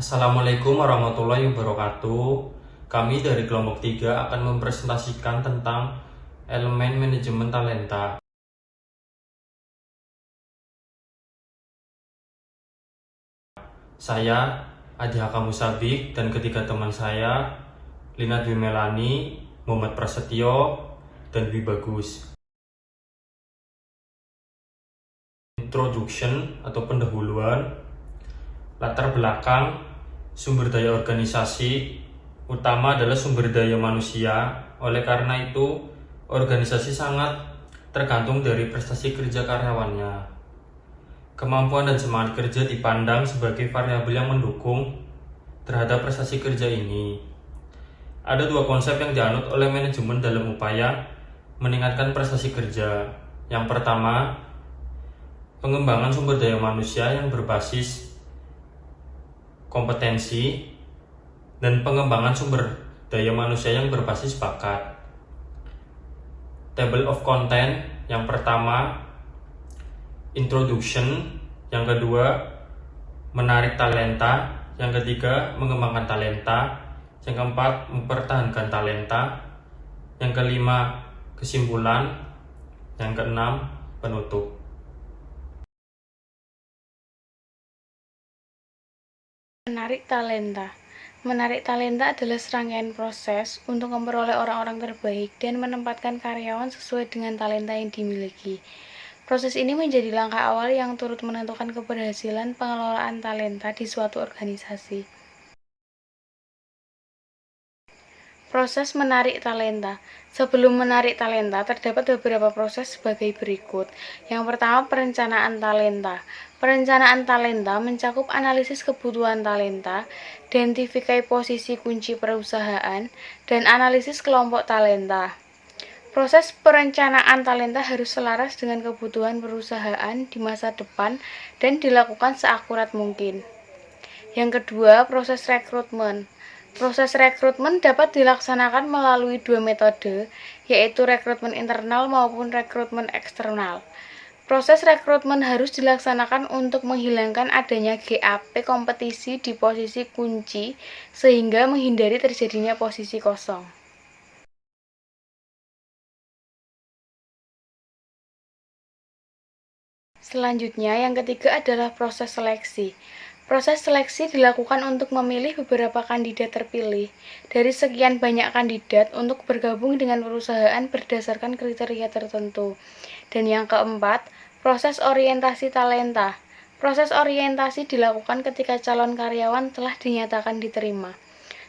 Assalamualaikum warahmatullahi wabarakatuh. Kami dari kelompok 3 akan mempresentasikan tentang elemen manajemen talenta. Saya Adi Hakam Musabik dan ketiga teman saya, Lina Dwi Melani, Muhammad Prasetyo, dan Dwi Bagus. Introduction atau pendahuluan, latar belakang, sumber daya organisasi utama adalah sumber daya manusia. Oleh karena itu, organisasi sangat tergantung dari prestasi kerja karyawannya. Kemampuan dan semangat kerja dipandang sebagai variabel yang mendukung terhadap prestasi kerja ini. Ada dua konsep yang dianut oleh manajemen dalam upaya meningkatkan prestasi kerja. Yang pertama, pengembangan sumber daya manusia yang berbasis kompetensi dan pengembangan sumber daya manusia yang berbasis bakat. Table of content yang pertama, introduction, yang kedua, menarik talenta, yang ketiga, mengembangkan talenta, yang keempat, mempertahankan talenta, yang kelima, kesimpulan, yang keenam, penutup. Menarik talenta. Menarik talenta adalah serangkaian proses untuk memperoleh orang-orang terbaik dan menempatkan karyawan sesuai dengan talenta yang dimiliki. Proses ini menjadi langkah awal yang turut menentukan keberhasilan pengelolaan talenta di suatu organisasi. Proses menarik talenta. Sebelum menarik talenta, terdapat beberapa proses sebagai berikut. Yang pertama, perencanaan talenta. Perencanaan talenta mencakup analisis kebutuhan talenta, identifikasi posisi kunci perusahaan, dan analisis kelompok talenta. Proses perencanaan talenta harus selaras dengan kebutuhan perusahaan di masa depan dan dilakukan seakurat mungkin. Yang kedua, proses rekrutmen. Proses rekrutmen dapat dilaksanakan melalui dua metode, yaitu rekrutmen internal maupun rekrutmen eksternal. Proses rekrutmen harus dilaksanakan untuk menghilangkan adanya GAP kompetisi di posisi kunci sehingga menghindari terjadinya posisi kosong. Selanjutnya, yang ketiga adalah proses seleksi. Proses seleksi dilakukan untuk memilih beberapa kandidat terpilih dari sekian banyak kandidat untuk bergabung dengan perusahaan berdasarkan kriteria tertentu. Dan yang keempat, proses orientasi talenta. Proses orientasi dilakukan ketika calon karyawan telah dinyatakan diterima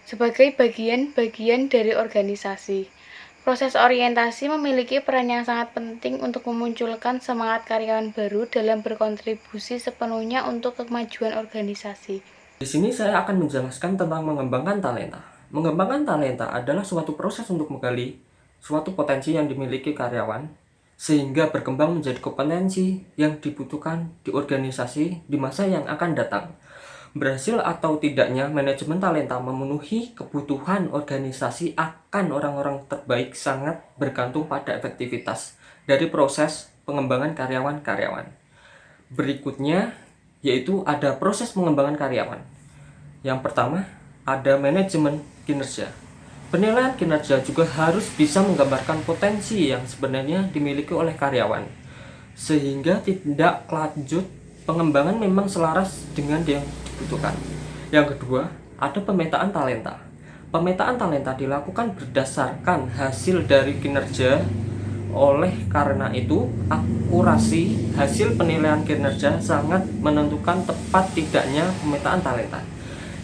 sebagai bagian-bagian dari organisasi. Proses orientasi memiliki peran yang sangat penting untuk memunculkan semangat karyawan baru dalam berkontribusi sepenuhnya untuk kemajuan organisasi. Di sini saya akan menjelaskan tentang mengembangkan talenta. Mengembangkan talenta adalah suatu proses untuk menggali suatu potensi yang dimiliki karyawan sehingga berkembang menjadi kompetensi yang dibutuhkan di organisasi di masa yang akan datang. Berhasil atau tidaknya manajemen talenta memenuhi kebutuhan organisasi akan orang-orang terbaik sangat bergantung pada efektivitas dari proses pengembangan karyawan-karyawan. Berikutnya yaitu ada proses pengembangan karyawan. Yang pertama, ada manajemen kinerja. Penilaian kinerja juga harus bisa menggambarkan potensi yang sebenarnya dimiliki oleh karyawan, sehingga tidak lanjut pengembangan memang selaras dengan yang dibutuhkan. Yang kedua, ada pemetaan talenta. Pemetaan talenta dilakukan berdasarkan hasil dari kinerja. Oleh karena itu, akurasi hasil penilaian kinerja sangat menentukan tepat tidaknya pemetaan talenta.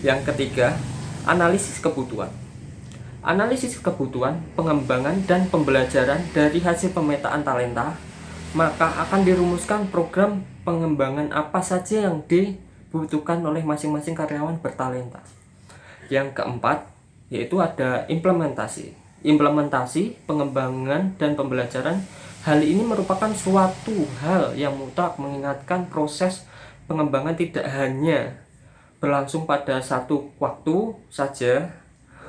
Yang ketiga, analisis kebutuhan. Analisis kebutuhan, pengembangan, dan pembelajaran dari hasil pemetaan talenta, maka akan dirumuskan program pengembangan apa saja yang dibutuhkan oleh masing-masing karyawan bertalenta. Yang keempat, yaitu ada implementasi. Implementasi, pengembangan, dan pembelajaran. Hal ini merupakan suatu hal yang mutlak mengingatkan proses pengembangan tidak hanya berlangsung pada satu waktu saja,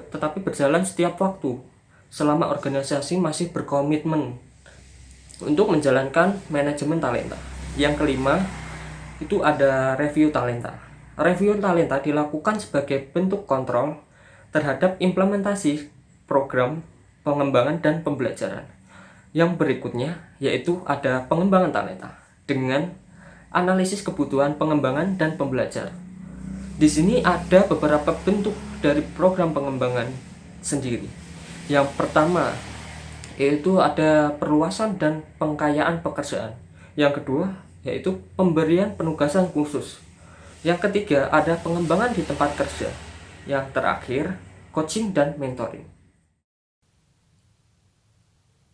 tetapi berjalan setiap waktu selama organisasi masih berkomitmen untuk menjalankan manajemen talenta. Yang kelima, itu ada review talenta. Review talenta dilakukan sebagai bentuk kontrol terhadap implementasi program pengembangan dan pembelajaran. Yang berikutnya yaitu ada pengembangan talenta dengan analisis kebutuhan pengembangan dan pembelajaran. Di sini ada beberapa bentuk dari program pengembangan sendiri. Yang pertama yaitu ada perluasan dan pengkayaan pekerjaan. Yang kedua yaitu pemberian penugasan khusus. Yang ketiga ada pengembangan di tempat kerja. Yang terakhir coaching dan mentoring.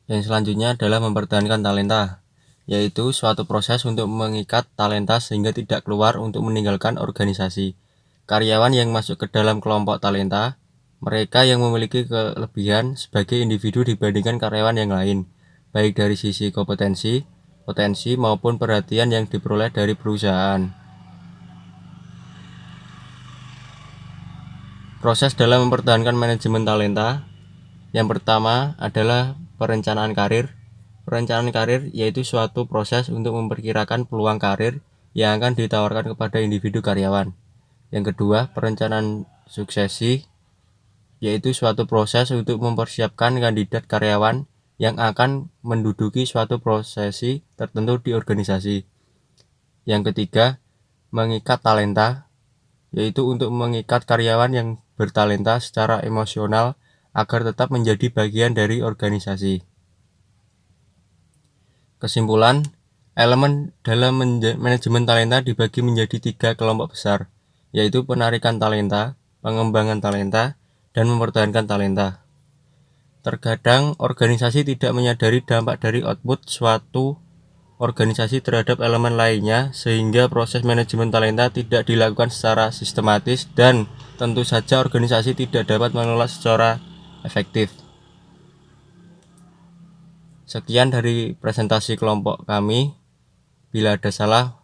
Yang selanjutnya adalah mempertahankan talenta, yaitu suatu proses untuk mengikat talenta sehingga tidak keluar untuk meninggalkan organisasi. Karyawan yang masuk ke dalam kelompok talenta, mereka yang memiliki kelebihan sebagai individu dibandingkan karyawan yang lain, baik dari sisi kompetensi, potensi maupun perhatian yang diperoleh dari perusahaan. Proses dalam mempertahankan manajemen talenta. Yang pertama adalah perencanaan karir. Perencanaan karir yaitu suatu proses untuk memperkirakan peluang karir yang akan ditawarkan kepada individu karyawan. Yang kedua, perencanaan suksesi yaitu suatu proses untuk mempersiapkan kandidat karyawan yang akan menduduki suatu posisi tertentu di organisasi. Yang ketiga, mengikat talenta yaitu untuk mengikat karyawan yang bertalenta secara emosional agar tetap menjadi bagian dari organisasi. Kesimpulan, elemen dalam manajemen talenta dibagi menjadi 3 kelompok besar, yaitu penarikan talenta, pengembangan talenta, dan mempertahankan talenta. Terkadang organisasi tidak menyadari dampak dari output suatu organisasi terhadap elemen lainnya, sehingga proses manajemen talenta tidak dilakukan secara sistematis dan tentu saja organisasi tidak dapat mengelola secara efektif. Sekian dari presentasi kelompok kami. Bila ada salah,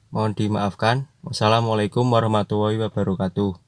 mohon dimaafkan. Wassalamualaikum warahmatullahi wabarakatuh.